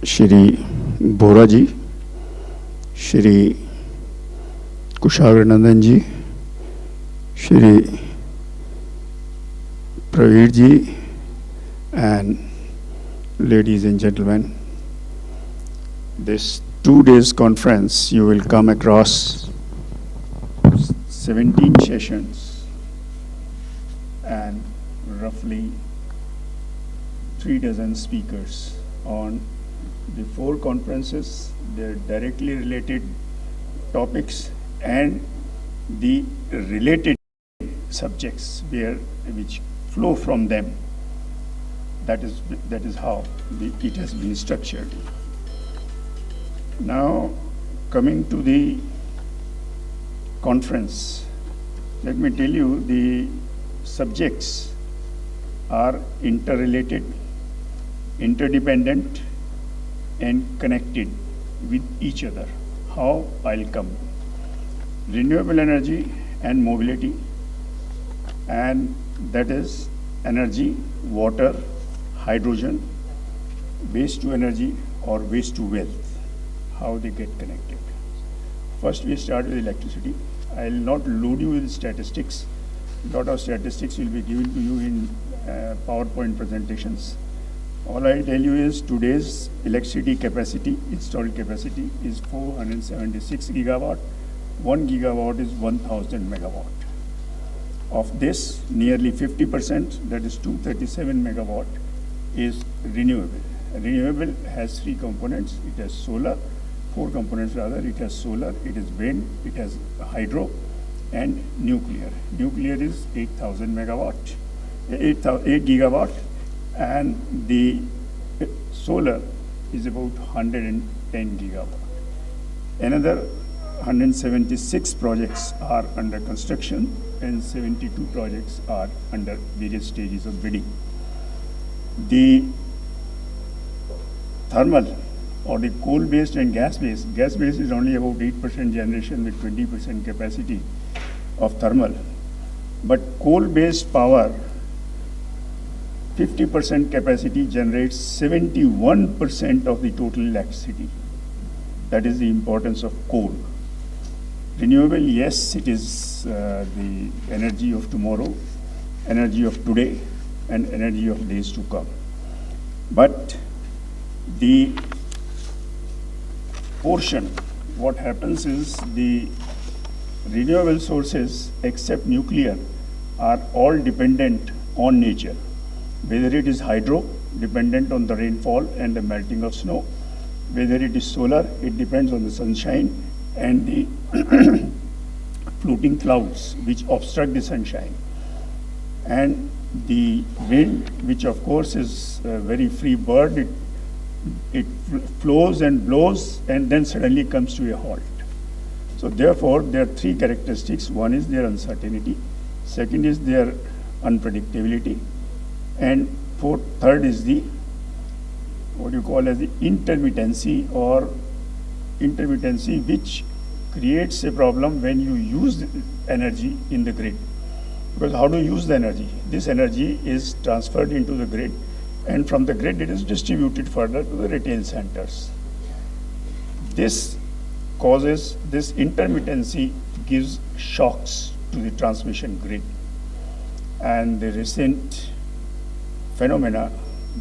Shri Bora ji, Shri Kushagra Nandan ji, Shri Pravir ji, and ladies and gentlemen, this 2 days conference you will come across 17 sessions and roughly 3 dozen speakers on the 4 conferences, their directly related topics and the related subjects which flow from them. That is how it has been structured. Now, coming to the conference, let me tell you the subjects are interrelated, interdependent, and connected with each other. How? I'll come. Renewable energy and mobility, and that is energy, water, hydrogen, waste to energy or waste to wealth, how they get connected. First we start with electricity. I'll not load you with statistics. A lot of statistics will be given to you in PowerPoint presentations. All I'll tell you is today's electricity capacity, installed capacity is 476 gigawatt. 1 gigawatt is 1000 megawatt. Of this, nearly 50%, that is 237 megawatt, is renewable. Renewable has 3 components. It has solar, 4 components rather. It has solar, it is wind, it has hydro, and nuclear. Nuclear is 8,000 megawatt, 8 gigawatt, and the solar is about 110 gigawatt. Another 176 projects are under construction and 72 projects are under various stages of bidding. The thermal or the coal-based and gas-based is only about 8% generation with 20% capacity of thermal. But coal-based power, 50% capacity generates 71% of the total electricity. That is the importance of coal. Renewable, yes, it is the energy of tomorrow, energy of today, and energy of days to come. But the portion, what happens is the renewable sources except nuclear are all dependent on nature. Whether it is hydro, dependent on the rainfall and the melting of snow. Whether it is solar, it depends on the sunshine and the floating clouds which obstruct the sunshine. And the wind, which of course is a very free bird, it flows and blows and then suddenly comes to a halt. So therefore, there are 3 characteristics. One is their uncertainty, second is their unpredictability, and third is the what you call as the intermittency which creates a problem when you use energy in the grid. Because how do you use the energy? This energy is transferred into the grid, and from the grid it is distributed further to the retail centers. This intermittency gives shocks to the transmission grid. And the recent phenomena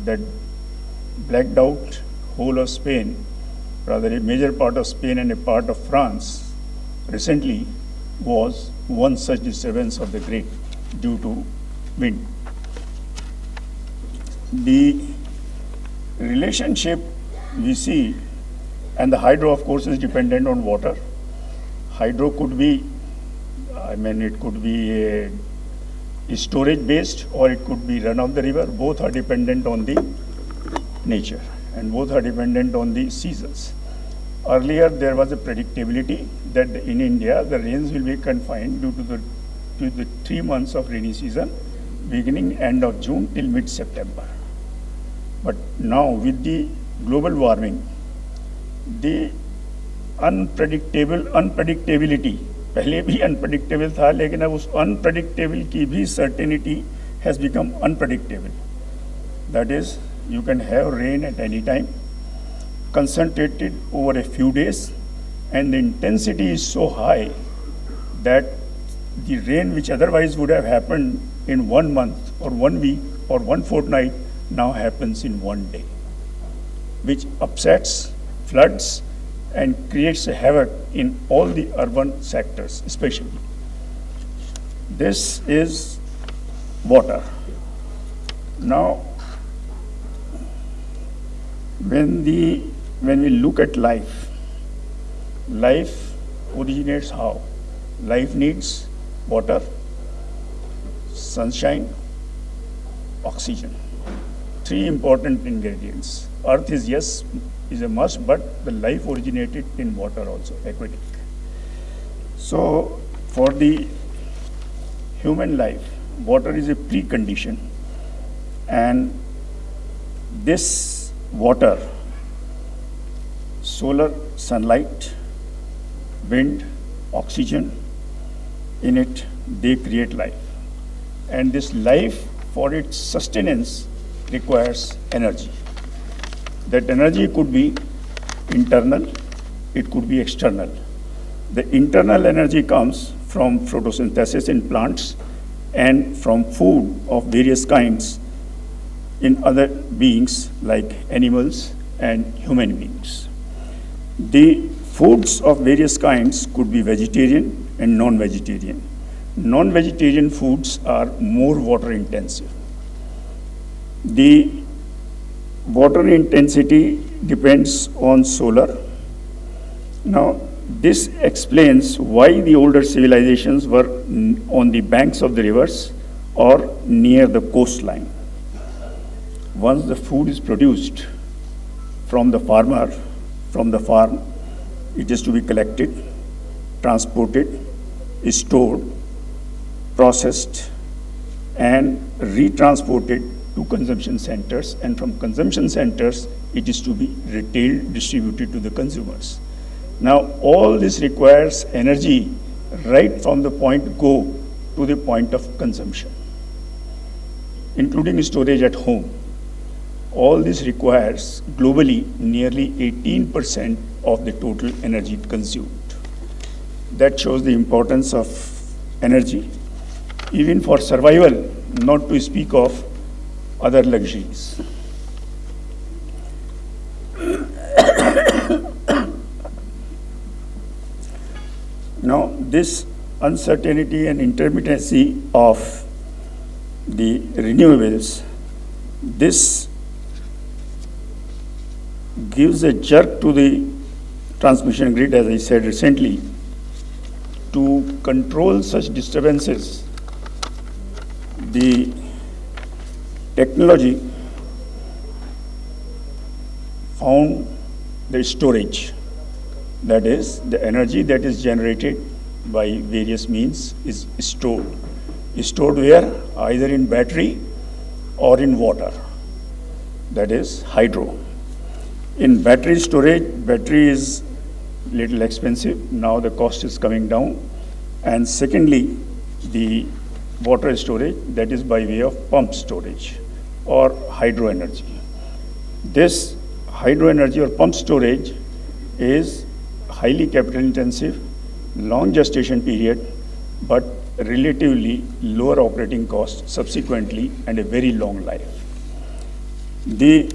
that blacked out whole of Spain, rather a major part of Spain and a part of France recently, was one such disturbance of the grid due to wind. The relationship we see, and the hydro of course is dependent on water. Hydro could be, it could be a storage based or it could be run of the river. Both are dependent on the nature and both are dependent on the seasons. Earlier there was a predictability that in India the rains will be confined due to the 3 months of rainy season, beginning end of June till mid-September. But now with the global warming, the unpredictability, पहले भी unpredictable था, लेकिन अब उस unpredictable की भी certainty has become unpredictable. That is, you can have rain at any time, concentrated over a few days, and the intensity is so high that the rain which otherwise would have happened in 1 month or 1 week or 1 fortnight now happens in 1 day, which upsets, floods, and creates a havoc in all the urban sectors especially. This is water. Now, when we look at life originates how? Life needs water, sunshine, oxygen. 3 important ingredients. Earth is a must, but the life originated in water also, aquatic. So for the human life, water is a precondition, and this water, solar sunlight, wind, oxygen, in it they create life. And this life, for its sustenance, requires energy. That energy could be internal, it could be external. The internal energy comes from photosynthesis in plants and from food of various kinds in other beings like animals and human beings. The foods of various kinds could be vegetarian and non-vegetarian. Non-vegetarian foods are more water intensive. The water intensity depends on solar. Now, this explains why the older civilizations were on the banks of the rivers or near the coastline. Once the food is produced from the farmer, from the farm, it is to be collected, transported, stored, processed, and retransported to consumption centers, and from consumption centers, it is to be retail distributed to the consumers. Now, all this requires energy right from the point go to the point of consumption, including storage at home. All this requires globally nearly 18% of the total energy consumed. That shows the importance of energy, even for survival, not to speak of other luxuries. Now, this uncertainty and intermittency of the renewables, this gives a jerk to the transmission grid, as I said recently. To control such disturbances, the technology found the storage. That is, the energy that is generated by various means is stored. Stored where? Either in battery or in water. That is hydro. In battery storage, battery is little expensive. Now the cost is coming down. And secondly, the water storage, that is by way of pump storage or hydro energy. This hydro energy or pump storage is highly capital intensive, long gestation period, but relatively lower operating cost subsequently, and a very long life. The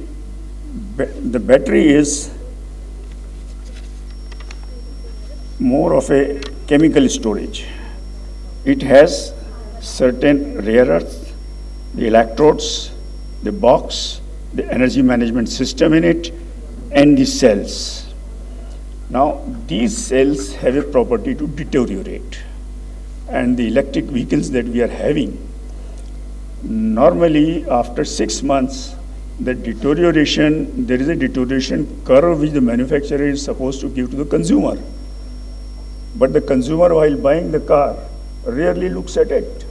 battery is more of a chemical storage. It has certain rare earths, the electrodes, the box, the energy management system in it, and the cells. Now, these cells have a property to deteriorate, and the electric vehicles that we are having, normally after 6 months, the deterioration, there is a deterioration curve which the manufacturer is supposed to give to the consumer. But the consumer, while buying the car, rarely looks at it,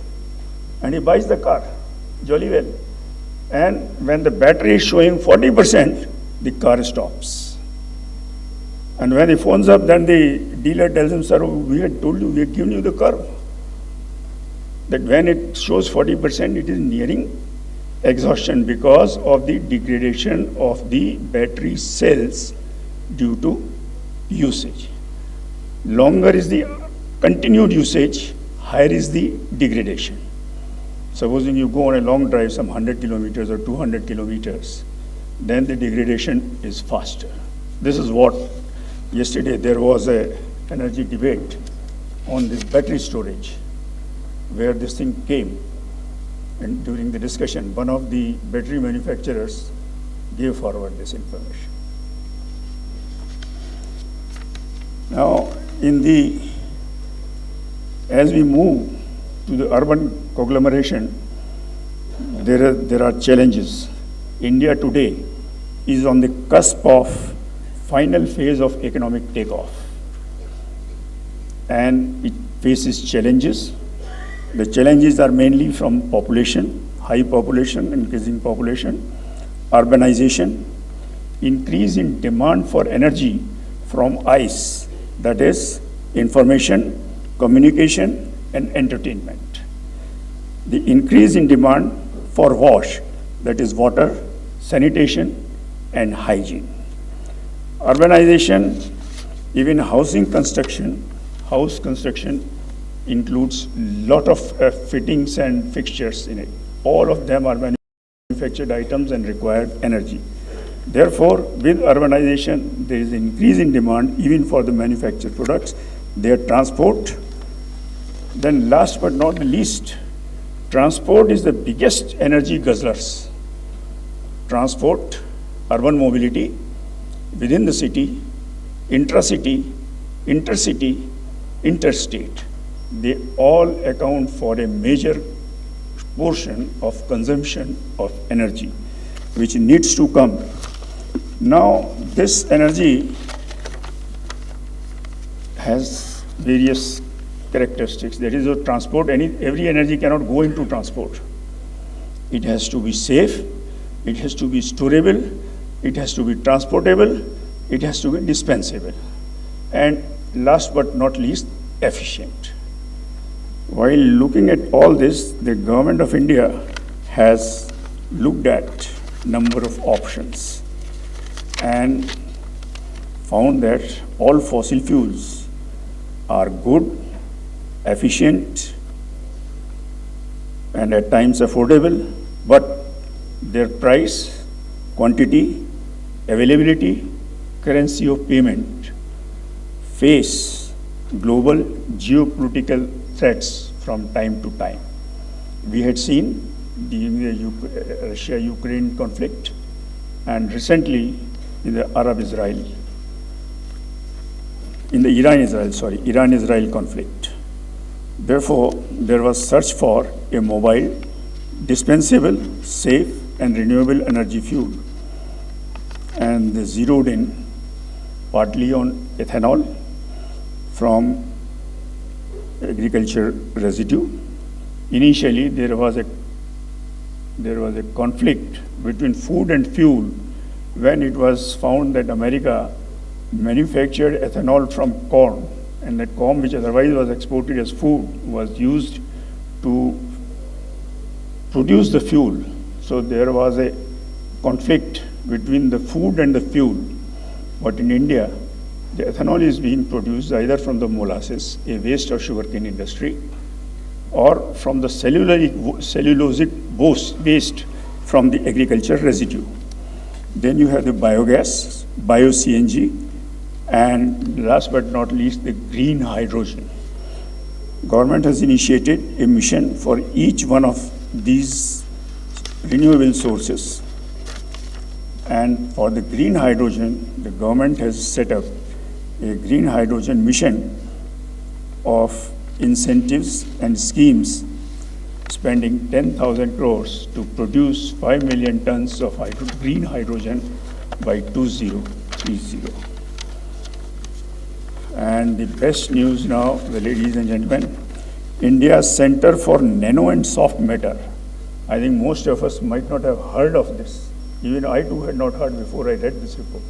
and he buys the car, jolly well. And when the battery is showing 40%, the car stops. And when he phones up, then the dealer tells him, sir, we had told you, we had given you the curve, that when it shows 40%, it is nearing exhaustion because of the degradation of the battery cells due to usage. Longer is the continued usage, higher is the degradation. Supposing you go on a long drive, some 100 kilometers or 200 kilometers, then the degradation is faster. This is what yesterday there was a energy debate on this battery storage, where this thing came. And during the discussion, one of the battery manufacturers gave forward this information. Now, as we move to the urban conglomeration, there are challenges. India today is on the cusp of final phase of economic takeoff, and it faces challenges. The challenges are mainly from population, high population, increasing population, urbanization, increase in demand for energy from ICE, that is information, communication, and entertainment. The increase in demand for WASH, that is water, sanitation, and hygiene. Urbanization, even house construction includes lot of fittings and fixtures in it. All of them are manufactured items and require energy. Therefore, with urbanization, there is an increase in demand even for the manufactured products, their transport. Then last but not the least, transport is the biggest energy guzzlers. Transport, urban mobility, within the city, intracity, intercity, interstate, they all account for a major portion of consumption of energy, which needs to come. Now, this energy has various characteristics. That is, every energy cannot go into transport. It has to be safe, it has to be storable, it has to be transportable, it has to be dispensable, and last but not least, efficient. While looking at all this, the government of India has looked at number of options and found that all fossil fuels are good, efficient, and at times affordable, but their price, quantity, availability, currency of payment face global geopolitical threats from time to time. We had seen during the Russia-Ukraine conflict, and recently in the Iran-Israel conflict. Therefore, there was search for a mobile, dispensable, safe, and renewable energy fuel, and they zeroed in partly on ethanol from agriculture residue. Initially, there was a conflict between food and fuel when it was found that America manufactured ethanol from corn, and that corn, which otherwise was exported as food, was used to produce the fuel. So there was a conflict between the food and the fuel. But in India, the ethanol is being produced either from the molasses, a waste of sugarcane industry, or from the cellulosic waste from the agriculture residue. Then you have the biogas, bio-CNG, and last but not least, the green hydrogen. Government has initiated a mission for each one of these renewable sources. And for the green hydrogen, the government has set up a green hydrogen mission of incentives and schemes spending 10,000 crores to produce 5 million tons of green hydrogen by 2030. And the best news now, ladies and gentlemen, India's Center for Nano and Soft Matter. I think most of us might not have heard of this. Even I too had not heard before I read this report.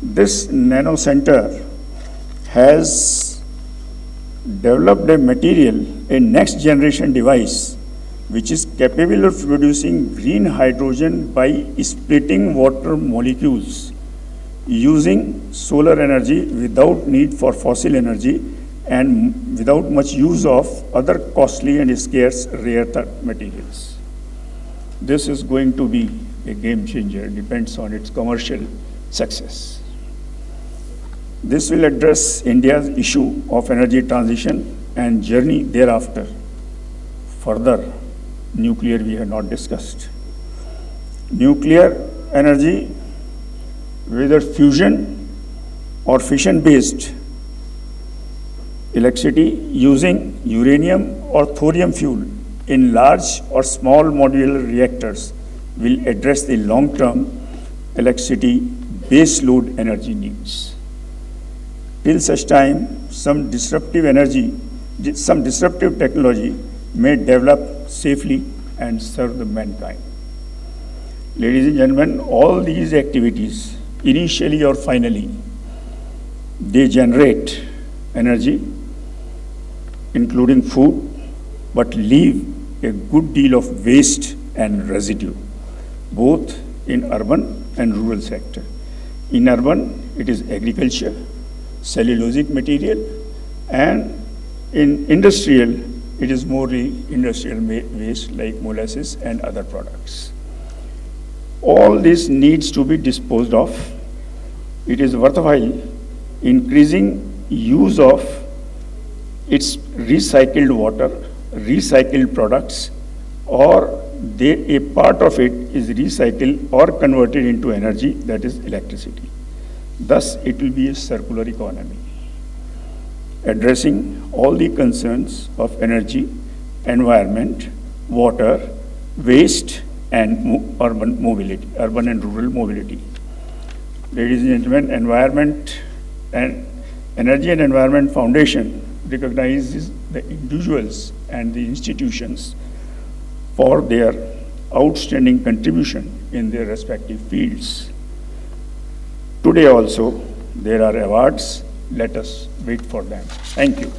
This Nano Center has developed a material, a next generation device, which is capable of producing green hydrogen by splitting water molecules using solar energy without need for fossil energy and without much use of other costly and scarce rare earth materials. This is going to be a game changer, depends on its commercial success. This will address India's issue of energy transition and journey thereafter. Further, nuclear we have not discussed. Nuclear energy, whether fusion or fission-based electricity using uranium or thorium fuel in large or small modular reactors will address the long-term electricity base load energy needs. Till such time, some disruptive technology may develop safely and serve the mankind. Ladies and gentlemen, all these activities, initially or finally, they generate energy, including food, but leave a good deal of waste and residue, both in urban and rural sector. In urban, it is agriculture, cellulosic material, and in industrial, it is mostly industrial waste like molasses and other products. All this needs to be disposed of. It is worthwhile increasing use of its recycled water, recycled products, or a part of it is recycled or converted into energy, that is electricity. Thus, it will be a circular economy, addressing all the concerns of energy, environment, water, waste, and urban mobility, urban and rural mobility. Ladies and gentlemen, Energy and Environment Foundation recognizes the individuals and the institutions for their outstanding contribution in their respective fields. Today also, there are awards. Let us wait for them. Thank you.